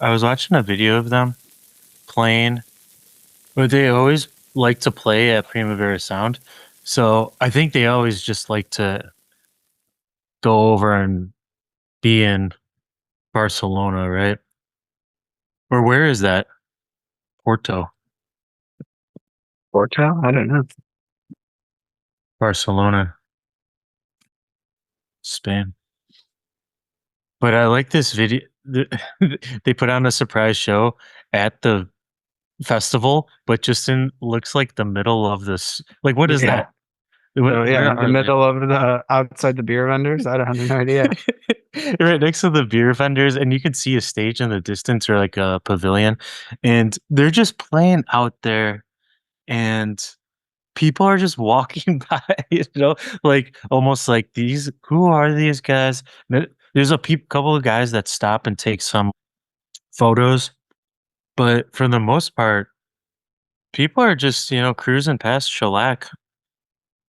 I was watching a video of them playing, but they always like to play at Primavera Sound. So I think they always just like to go over and be in Barcelona, right? Or where is that? Porto, Porto? I don't know. Barcelona, Spain. But I like this video. They put on a surprise show at the festival, but just in looks like the middle of this. Like, what is Yeah. that? What, So yeah, where in the are they? middle of the outside the beer vendors. I don't have no idea. Right next to the beer vendors, and you can see a stage in the distance or like a pavilion, and they're just playing out there, and people are just walking by, like almost like these. Who are these guys? There's a couple of guys that stop and take some photos, but for the most part, people are just cruising past Shellac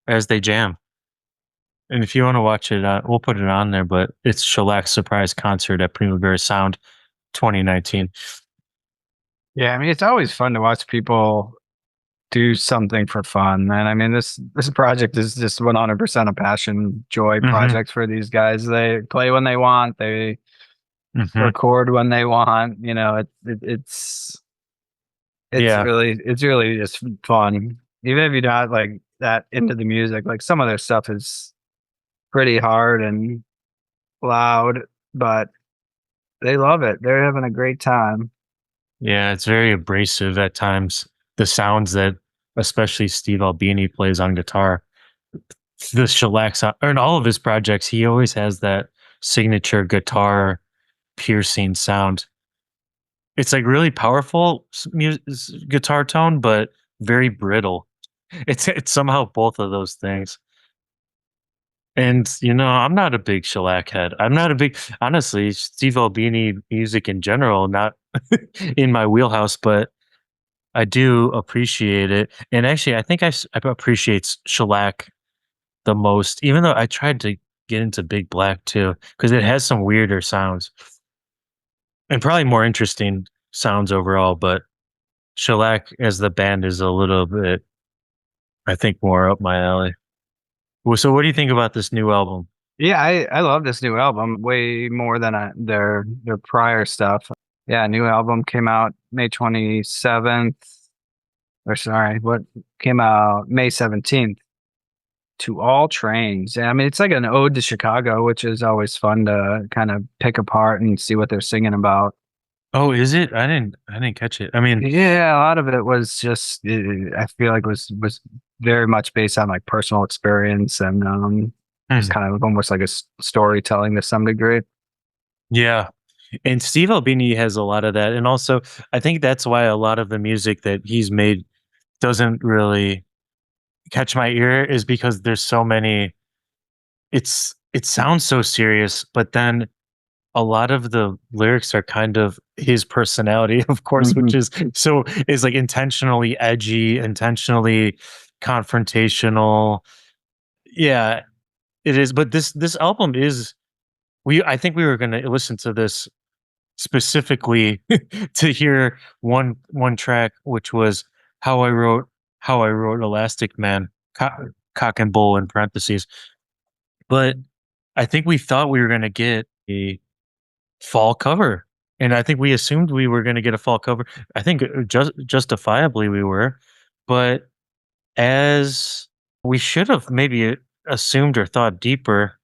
as they jam. And if you want to watch it, we'll put it on there. But it's Shellac's surprise concert at Primavera Sound 2019. Yeah, I mean it's always fun to watch people do something for fun. And I mean this project is just 100% a passion joy Hmm. project for these guys. They play when they want, they Hmm. record when they want. It's Yeah, really just fun. Even if you're not like that into the music, like some of their stuff is pretty hard and loud, but they love it. They're having a great time. yeah, it's very abrasive at times. The sounds that, especially Steve Albini plays on guitar, the shellac sound, or in all of his projects, he always has that signature guitar piercing sound. It's like really powerful guitar tone, but very brittle. It's somehow both of those things. And I'm not a big shellac head. I'm not a big honestly, Steve Albini music in general, not in my wheelhouse, but I do appreciate it. And actually, I think I appreciate shellac the most, even though I tried to get into Big Black too, because it has some weirder sounds and probably more interesting sounds overall. But shellac as the band is a little bit, I think, more up my alley. Well, so what do you think about this new album? Yeah, I love this new album way more than their prior stuff. Yeah, new album came out May 27th, or sorry, what came out May 17th. To All Trains. Yeah, I mean, it's like an ode to Chicago, which is always fun to kind of pick apart and see what they're singing about. Oh, is it? I didn't catch it. I mean, Yeah, a lot of it was just I feel like was very much based on like personal experience and just hmm, kind of almost like a storytelling to some degree. yeah. And Steve Albini has a lot of that. And also, I think that's why a lot of the music that he's made doesn't really catch my ear is because there's so many it sounds so serious, but then a lot of the lyrics are kind of his personality, of course, Hmm. which is like intentionally edgy, intentionally confrontational. Yeah, it is. But this album is we I think we were gonna listen to this specifically to hear one track, which was how I wrote how I wrote Elastic Man, cock and bull in parentheses. But I think we thought we were gonna get a fall cover, and I think we assumed we were gonna get a fall cover. I think justifiably we were, but as we should have maybe assumed or thought deeper,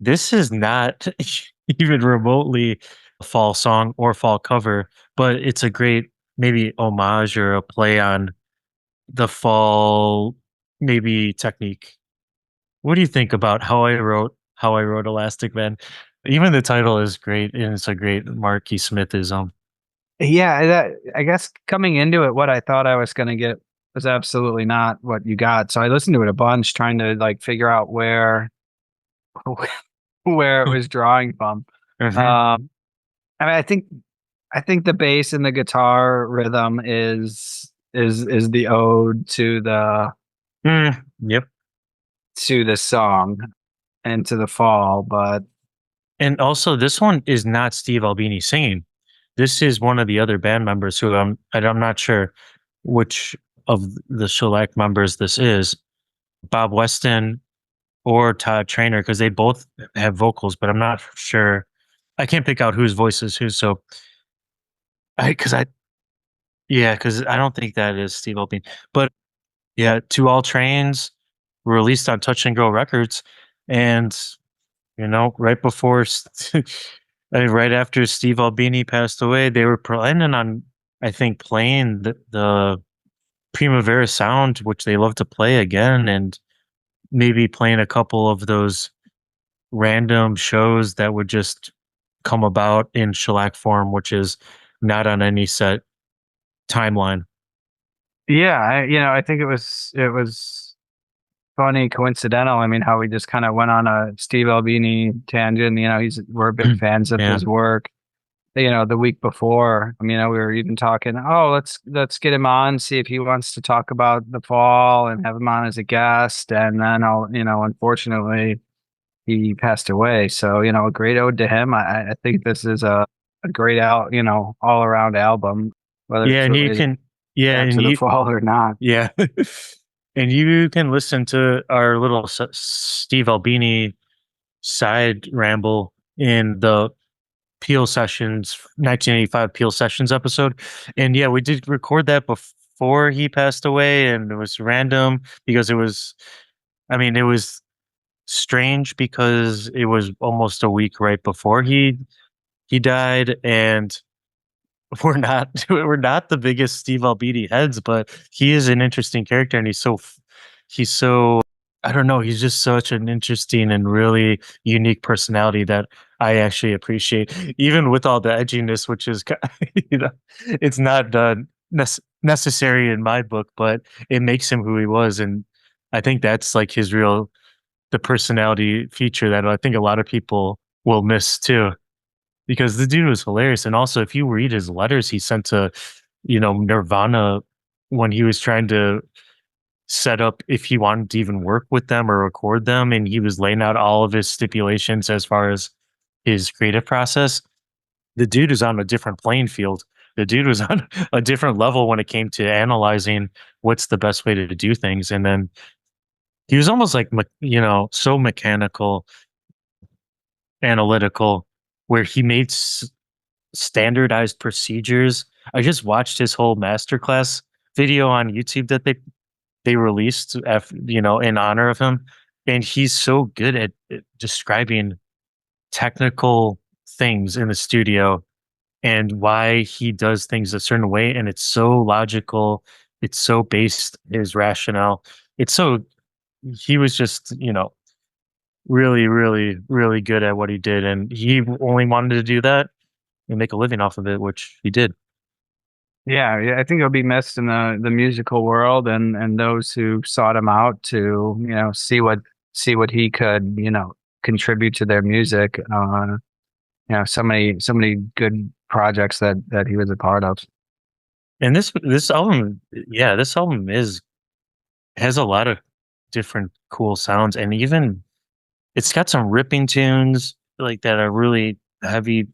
this is not even remotely a fall song or fall cover, but it's a great maybe homage or a play on the fall maybe technique. What do you think about how I wrote Elastic Man? Even the title is great, and it's a great Marky Smithism. Yeah, I guess coming into it, what I thought I was going to get was absolutely not what you got. So I listened to it a bunch, trying to like figure out where it was drawing from. Mhm. Um, I mean, I think the bass and the guitar rhythm is the ode Yep. to the song and to the fall. But And also, this one is not Steve Albini singing. This is one of the other band members who I'm not sure which of the Shellac members this is, Bob Weston or Todd Trainer, because they both have vocals, but I'm not sure. I can't pick out whose voice is who. So because yeah, because I don't think that is Steve Albini. But yeah, To All Trains were released on Touch and Go Records, and right before, right after Steve Albini passed away, they were planning on, I think, playing the Primavera Sound, which they love to play again, and maybe playing a couple of those random shows that would just come about in shellac form, which is not on any set timeline. Yeah, I think it was funny, coincidental. I mean, how we just kind of went on a Steve Albini tangent. We're big fans of Yeah. his work. The week before, I mean, we were even talking, oh, let's get him on, see if he wants to talk about the fall and have him on as a guest. And then unfortunately, he passed away. So, a great ode to him. I think this is a great all around album, whether Yeah, it's and you related can, yeah, back and to the you, fall or not. yeah, and you can listen to our little Steve Albini side ramble in the Peel Sessions 1985 Peel Sessions episode. And yeah, we did record that before he passed away, and it was random because it was strange because it was almost a week right before he died, and we're not the biggest Steve Albini heads, but he is an interesting character, and he's so I don't know, he's just such an interesting and really unique personality that I actually appreciate, even with all the edginess, which is you know, it's not necessary in my book, but it makes him who he was, and I think that's like the personality feature that I think a lot of people will miss too, because the dude was hilarious. And also, if you read his letters he sent to, Nirvana when he was trying to set up if he wanted to even work with them or record them, and he was laying out all of his stipulations as far as his creative process, the dude is on a different playing field. The dude was on a different level when it came to analyzing what's the best way to do things. And then he was almost like, so mechanical, analytical, where he made standardized procedures. I just watched his whole masterclass video on YouTube that they released in honor of him, and he's so good at describing technical things in the studio and why he does things a certain way, and it's so logical, it's so based his rationale. It's so he was just, really, really, really good at what he did, and he only wanted to do that and make a living off of it, which he did. Yeah, yeah, I think he'll be missed in the musical world, and those who sought him out to see what he could contribute to their music. So many good projects that he was a part of. And this album, yeah, this album is has a lot of different cool sounds, and even it's got some ripping tunes like that are really heavy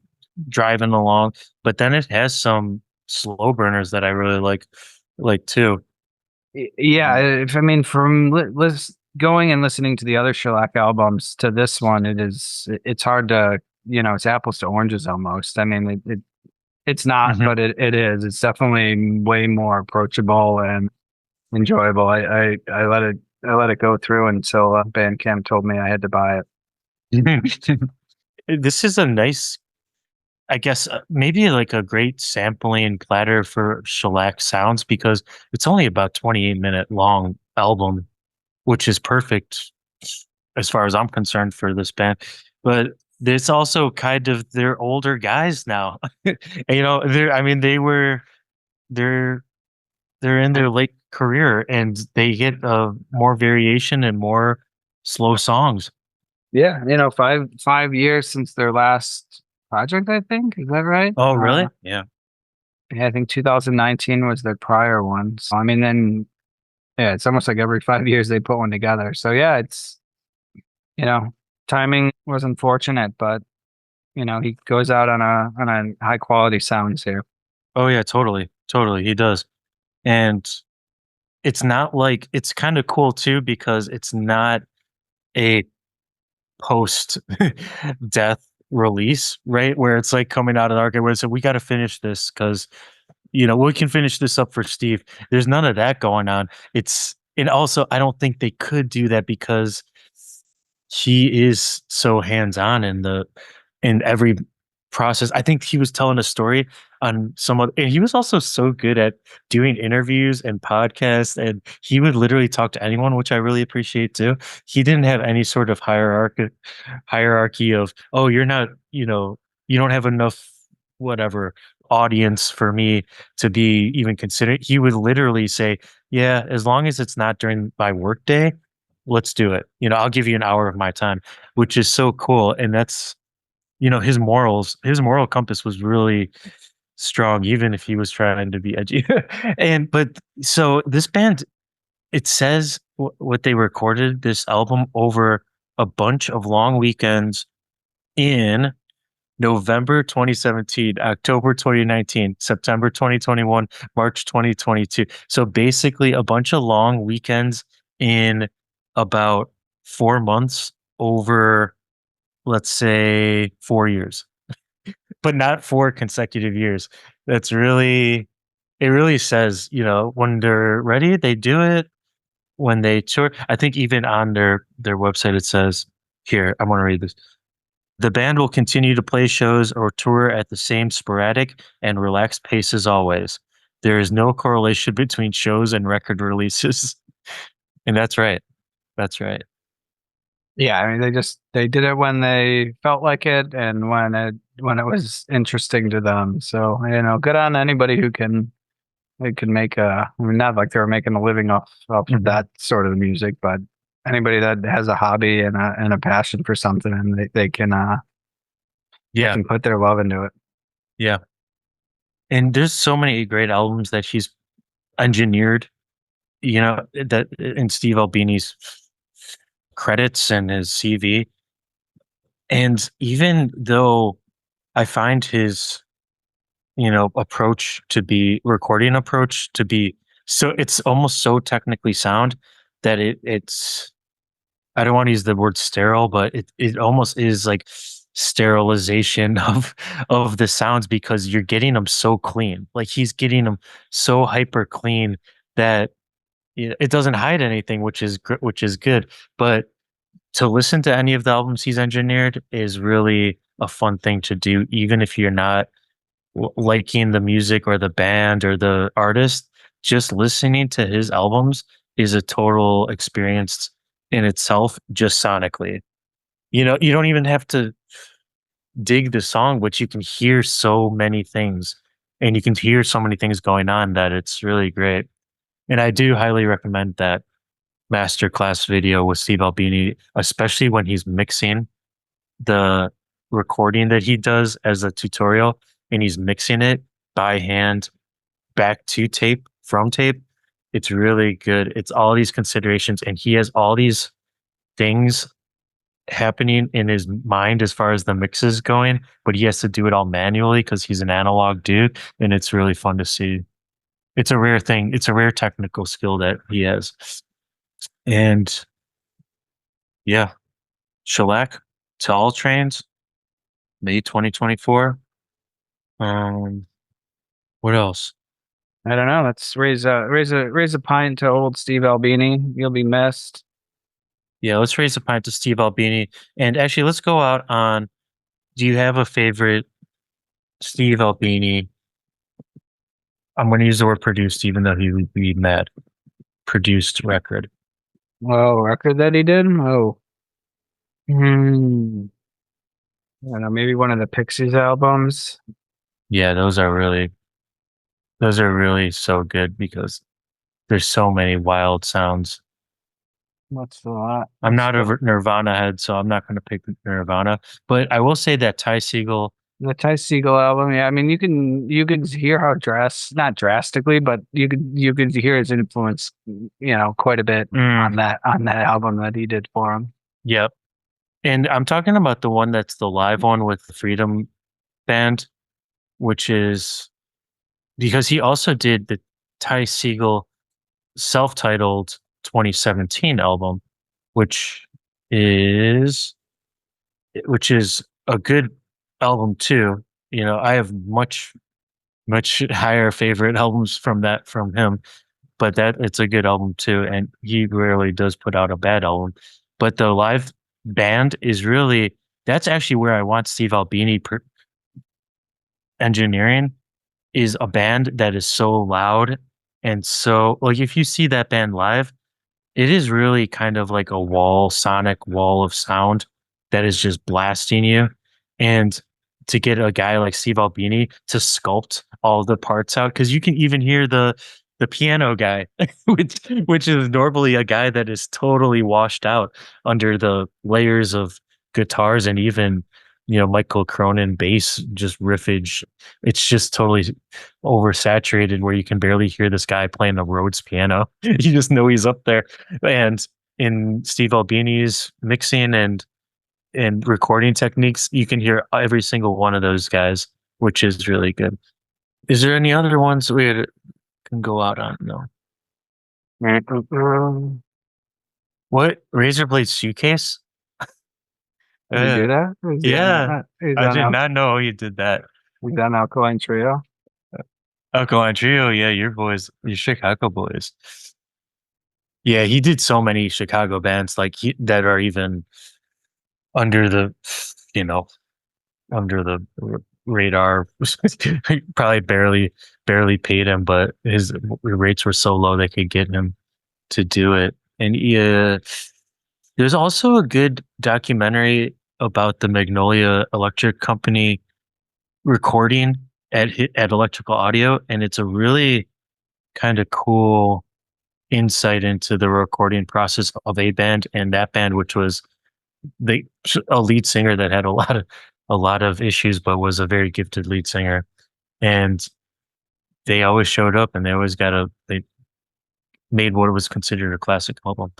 driving along, but then it has some slow burners that I really like too. Yeah, if I mean from going and listening to the other Shellac albums to this one, it's hard to it's apples to oranges almost. I mean it's not, Mhm. but it is. It's definitely way more approachable and enjoyable. I let it go through until Bandcamp told me I had to buy it. This is a nice, I guess, maybe like a great sampling platter for shellac sounds, because it's only about 28-minute long album, which is perfect as far as I'm concerned for this band. But it's also kind of they're older guys now. And, they're they're in their late career, and they get more variation and more slow songs. Yeah, 5 years since their last project, I think. Is that right? Oh, really? Yeah. Yeah, I think 2019 was their prior one. So I mean, then yeah, it's almost like every 5 years they put one together. So yeah, it's you know, timing was unfortunate, but he goes out on a high quality sounds here. Oh yeah, totally, totally. He does, and it's not like it's kind of cool too because it's not a post death release, right? Where it's like coming out of the arcade where it's like, we got to finish this because we can finish this up for Steve. There's none of that going on. And also I don't think they could do that because he is so hands-on in every process. I think he was telling a story on some other, and he was also so good at doing interviews and podcasts, and he would literally talk to anyone, which I really appreciate too. He didn't have any sort of hierarchy of, oh, you're not, you don't have enough whatever audience for me to be even considered. He would literally say, yeah, as long as it's not during my work day, let's do it. I'll give you an hour of my time, which is so cool. And that's, his moral compass was really strong, even if he was trying to be edgy. But so this band, it says what they recorded this album over a bunch of long weekends in November 2017, October 2019, September 2021, March 2022. So basically a bunch of long weekends in about 4 months over, let's say, 4 years, but not 4 consecutive years. It really says, when they're ready, they do it. When they tour, I think even on their website, it says, here, I want to read this. The band will continue to play shows or tour at the same sporadic and relaxed pace as always. There is no correlation between shows and record releases. And that's right. That's right. Yeah, I mean they did it when they felt like it and when it was interesting to them. So, good on anybody who can make I mean, not like they were making a living off of Mhm. that sort of music, but anybody that has a hobby and a passion for something and they Yeah. can put their love into it. Yeah. And there's so many great albums that she's engineered, that in Steve Albini's credits and his CV. And even though I find his, recording approach to be so it's almost so technically sound that it's I don't want to use the word sterile, but it almost is like sterilization of the sounds because you're getting them so clean. Like he's getting them so hyper clean that it doesn't hide anything, which is good. But to listen to any of the albums he's engineered is really a fun thing to do, even if you're not liking the music or the band or the artist. Just listening to his albums is a total experience in itself, just sonically. You don't even have to dig the song, but you can hear so many things and you can hear so many things going on that it's really great. And I do highly recommend that masterclass video with Steve Albini, especially when he's mixing the recording that he does as a tutorial and he's mixing it by hand back to tape from tape. It's really good. It's all these considerations, and he has all these things happening in his mind as far as the mix is going, but he has to do it all manually because he's an analog dude, and it's really fun to see. It's a rare thing. It's a rare technical skill that he has. And yeah, Shellac to all trains, May 2024. Um, what else? I don't know. Let's raise a pint to old Steve Albini. You'll be missed. Yeah, let's raise a pint to Steve Albini. And actually, let's go out on. Do you have a favorite Steve Albini? I'm going to use the word produced, even though he would be mad. Produced record. Oh, record that he did? Oh. Hmm. I don't know, maybe one of the Pixies albums. Yeah, those are really so good because there's so many wild sounds. What's the lot? I'm What's not a Nirvana head, so I'm not going to pick Nirvana. But I will say that Ty Segall. the Ty Segall album? Yeah, I mean you can hear how not drastically, but you could hear his influence, quite a bit Mm, on that album that he did for him. yep. And I'm talking about the one that's the live one with the Freedom Band, which is because he also did the Ty Segall self-titled 2017 album, which is which is a good album too. You know, I have much higher favorite albums from him, but that it's a good album too, and he rarely does put out a bad album. But the live band is really that's actually where I want Steve Albini engineering is a band that is so loud and so like if you see that band live, it is really kind of like a sonic wall of sound that is just blasting you. And to get a guy like Steve Albini to sculpt all the parts out, because you can even hear the piano guy, which is normally a guy that is totally washed out under the layers of guitars and even Michael Cronin bass just riffage. It's just totally oversaturated where you can barely hear this guy playing the Rhodes piano. You just know he's up there. And in Steve Albini's mixing and recording techniques, you can hear every single one of those guys, which is really good. Is there any other ones can go out on? No. What Razor Blade Suitcase? Did he do Uh, that? yeah, I did not know you did that. He's on Alkaline Trio. Alkaline Trio, yeah, your Chicago boys. Yeah, he did so many Chicago bands that are even under the, you know, under the radar. Probably barely paid him, but his rates were so low they could get him to do it. And yeah, there's also a good documentary about the Magnolia Electric Company recording at Electrical Audio, and it's a really kind of cool insight into the recording process of a band and that band, which was the a lead singer that had a lot of issues, but was a very gifted lead singer. And they always showed up, and they made what was considered a classic album.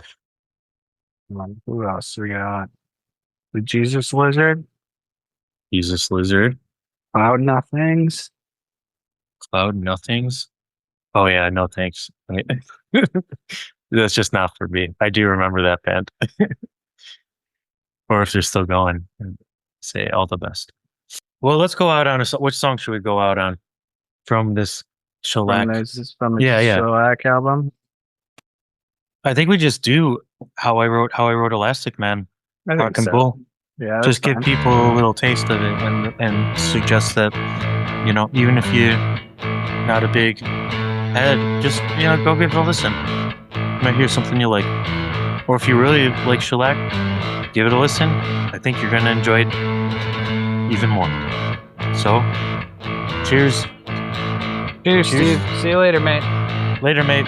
Who else we got? The Jesus Lizard, Jesus Lizard, Cloud Nothings. Cloud Nothings. Oh yeah, no thanks. That's just not for me. I do remember that band. Or if they're still going, say all the best. Well, let's go out on which song should we go out on from this From Shellac? the Yeah, yeah. Shellac album. I think we just do how I wrote Elastic Man, I think Rock and so. Bull. Yeah, that's Just give fine. people a little taste of it and suggest that, even if you're not a big head, just go give it a listen. You might hear something you like. Or if you really like Shellac, give it a listen. I think you're gonna enjoy it even more. So, cheers. Cheers, Cheers. Steve. See you later, mate. Later, mate.